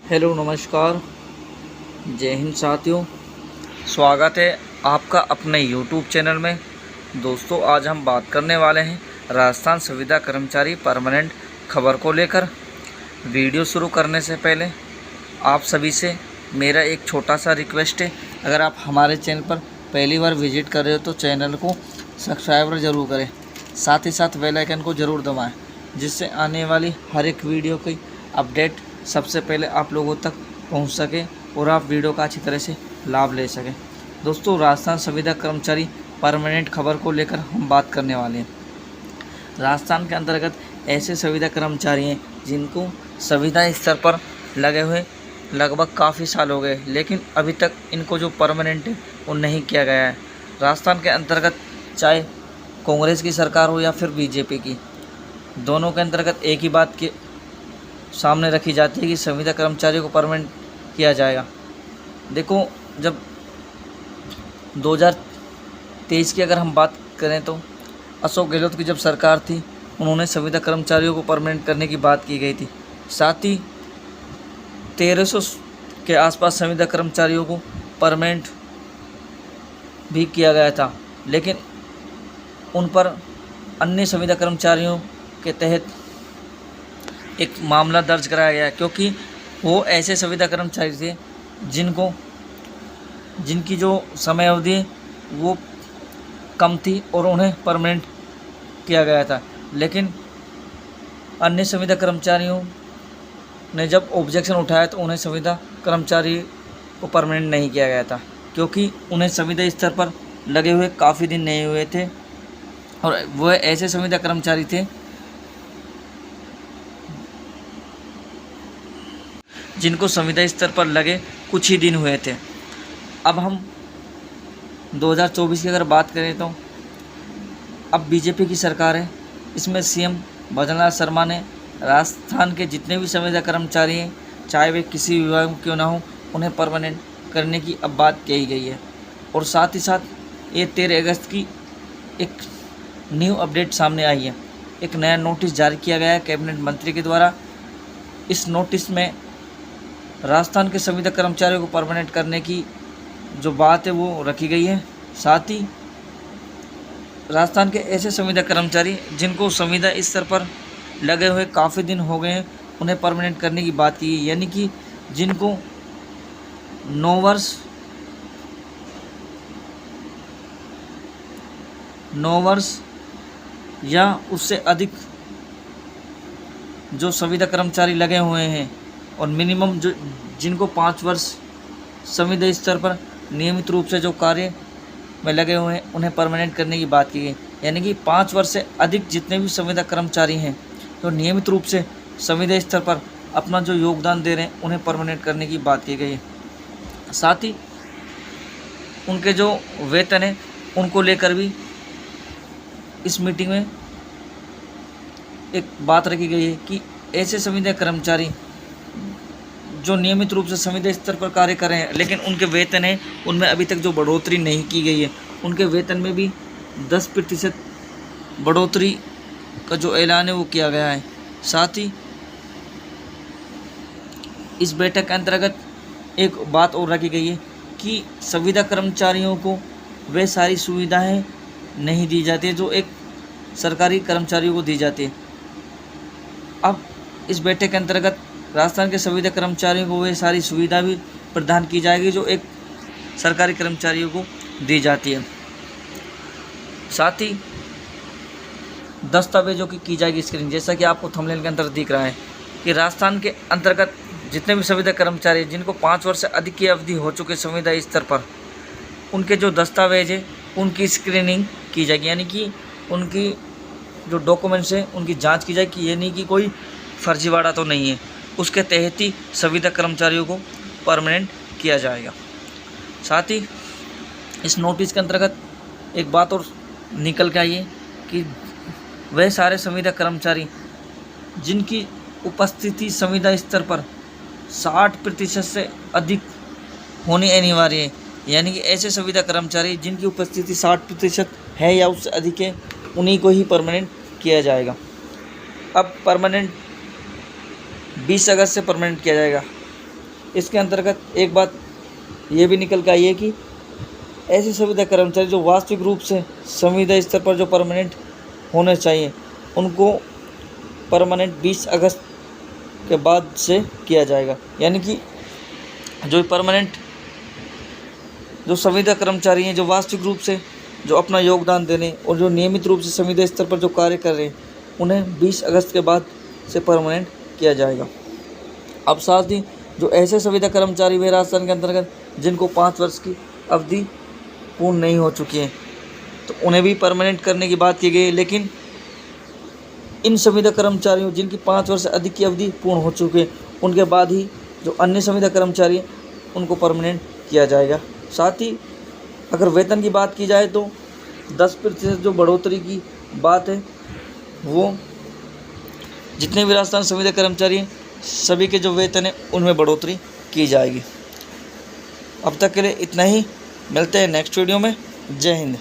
Hello नमस्कार, जय हिंद साथियों। स्वागत है आपका अपने यूट्यूब चैनल में। दोस्तों, आज हम बात करने वाले हैं राजस्थान संविदा कर्मचारी परमानेंट खबर को लेकर। वीडियो शुरू करने से पहले आप सभी से मेरा एक छोटा सा रिक्वेस्ट है, अगर आप हमारे चैनल पर पहली बार विजिट कर रहे हो तो चैनल को सब्सक्राइब ज़रूर करें, साथ ही साथ बेल आइकन को ज़रूर दबाएं, जिससे आने वाली हर एक वीडियो की अपडेट सबसे पहले आप लोगों तक पहुंच सके और आप वीडियो का अच्छी तरह से लाभ ले सकें। दोस्तों, राजस्थान संविदा कर्मचारी परमानेंट खबर को लेकर हम बात करने वाले हैं। राजस्थान के अंतर्गत ऐसे संविदा कर्मचारी हैं जिनको संविदा स्तर पर लगे हुए लगभग काफ़ी साल हो गए, लेकिन अभी तक इनको जो परमानेंट है वो नहीं किया गया है। राजस्थान के अंतर्गत चाहे कांग्रेस की सरकार हो या फिर बीजेपी की, दोनों के अंतर्गत एक ही बात के सामने रखी जाती है कि संविदा कर्मचारियों को परमानेंट किया जाएगा। देखो, जब 2023 की अगर हम बात करें तो अशोक गहलोत की जब सरकार थी, उन्होंने संविदा कर्मचारियों को परमानेंट करने की बात की गई थी। साथ ही 1300 के आसपास संविदा कर्मचारियों को परमानेंट भी किया गया था, लेकिन उन पर अन्य संविदा कर्मचारियों के तहत एक मामला दर्ज कराया गया, क्योंकि वो ऐसे संविदा कर्मचारी थे जिनकी जो समय अवधि वो कम थी और उन्हें परमानेंट किया गया था। लेकिन अन्य संविदा कर्मचारियों ने जब ऑब्जेक्शन उठाया तो उन्हें संविदा कर्मचारी को परमानेंट नहीं किया गया था, क्योंकि उन्हें संविदा स्तर पर लगे हुए काफ़ी दिन नहीं हुए थे और वह ऐसे संविदा कर्मचारी थे जिनको संविदा स्तर पर लगे कुछ ही दिन हुए थे। अब हम 2024 की अगर बात करें तो अब बीजेपी की सरकार है, इसमें सीएम भजनलाल शर्मा ने राजस्थान के जितने भी संविदा कर्मचारी हैं, चाहे वे किसी विभाग में क्यों ना हो, उन्हें परमानेंट करने की अब बात कही गई है। और साथ ही साथ ये 13 अगस्त की एक न्यू अपडेट सामने आई है। एक नया नोटिस जारी किया गया है कैबिनेट मंत्री के द्वारा। इस नोटिस में राजस्थान के संविदा कर्मचारियों को परमानेंट करने की जो बात है वो रखी गई है। साथ ही राजस्थान के ऐसे संविदा कर्मचारी जिनको संविदा स्तर पर लगे हुए काफ़ी दिन हो गए हैं, उन्हें परमानेंट करने की बात की है। यानी कि जिनको 9 वर्ष या उससे अधिक जो संविदा कर्मचारी लगे हुए हैं और मिनिमम जो जिनको 5 वर्ष संविदा स्तर पर नियमित रूप से जो कार्य में लगे हुए हैं, उन्हें परमानेंट करने की बात की गई। यानी कि 5 वर्ष से अधिक जितने भी संविदा कर्मचारी हैं जो नियमित रूप से संविदा स्तर पर अपना जो योगदान दे रहे हैं, उन्हें परमानेंट करने की बात की गई है। साथ ही उनके जो वेतन है उनको लेकर भी इस मीटिंग में एक बात रखी गई है कि ऐसे संविदा कर्मचारी जो नियमित रूप से संविदा स्तर पर कार्य कर रहे हैं, लेकिन उनके वेतन है उनमें अभी तक जो बढ़ोतरी नहीं की गई है, उनके वेतन में भी 10% बढ़ोतरी का जो ऐलान है वो किया गया है। साथ ही इस बैठक के अंतर्गत एक बात और रखी गई है कि संविदा कर्मचारियों को वे सारी सुविधाएं नहीं दी जाती है जो एक सरकारी कर्मचारियों को दी जाती है। अब इस बैठक के अंतर्गत राजस्थान के संविदा कर्मचारियों को वे सारी सुविधा भी प्रदान की जाएगी जो एक सरकारी कर्मचारियों को दी जाती है। साथ ही दस्तावेजों की जाएगी स्क्रीनिंग, जैसा कि आपको थंबनेल के अंदर दिख रहा है कि राजस्थान के अंतर्गत जितने भी संविदा कर्मचारी जिनको 5 वर्ष से अधिक की अवधि हो चुके संविदा स्तर पर, उनके जो दस्तावेज है उनकी स्क्रीनिंग की जाएगी। यानी कि उनकी जो डॉक्यूमेंट्स हैं उनकी जांच की जाएगी, ये नहीं कि कोई फर्जीवाड़ा तो नहीं है। उसके तहत ही संविदा कर्मचारियों को परमानेंट किया जाएगा। साथ ही इस नोटिस के अंतर्गत एक बात और निकल के आई है कि वह सारे संविदा कर्मचारी जिनकी उपस्थिति संविदा स्तर पर 60% से अधिक होनी अनिवार्य है, यानी कि ऐसे संविदा कर्मचारी जिनकी उपस्थिति 60% है या उससे अधिक है, उन्हीं को ही परमानेंट किया जाएगा। अब परमानेंट 20 अगस्त से परमानेंट किया जाएगा। इसके अंतर्गत एक बात ये भी निकल के आई है कि ऐसे संविदा कर्मचारी जो वास्तविक रूप से संविदा स्तर पर जो परमानेंट होने चाहिए उनको परमानेंट 20 अगस्त के बाद से किया जाएगा। यानी कि जो परमानेंट जो संविदा कर्मचारी हैं जो वास्तविक रूप से जो अपना योगदान देने और जो नियमित रूप से संविदा स्तर पर जो कार्य कर रहे हैं उन्हें 20 अगस्त के बाद से परमानेंट किया जाएगा। अब साथ ही जो ऐसे संविदा कर्मचारी वे राजस्थान के अंतर्गत जिनको 5 वर्ष की अवधि पूर्ण नहीं हो चुकी है तो उन्हें भी परमानेंट करने की बात की गई है। लेकिन इन संविदा कर्मचारियों जिनकी 5 वर्ष से अधिक की अवधि पूर्ण हो चुकी है उनके बाद ही जो अन्य संविदा कर्मचारी हैं उनको परमानेंट किया जाएगा। साथ ही अगर वेतन की बात की जाए तो 10% जो बढ़ोतरी की बात है वो जितने भी राजस्थान संविदा कर्मचारी हैं सभी के जो वेतन है उनमें बढ़ोतरी की जाएगी। अब तक के लिए इतना ही, मिलते हैं नेक्स्ट वीडियो में। जय हिंद।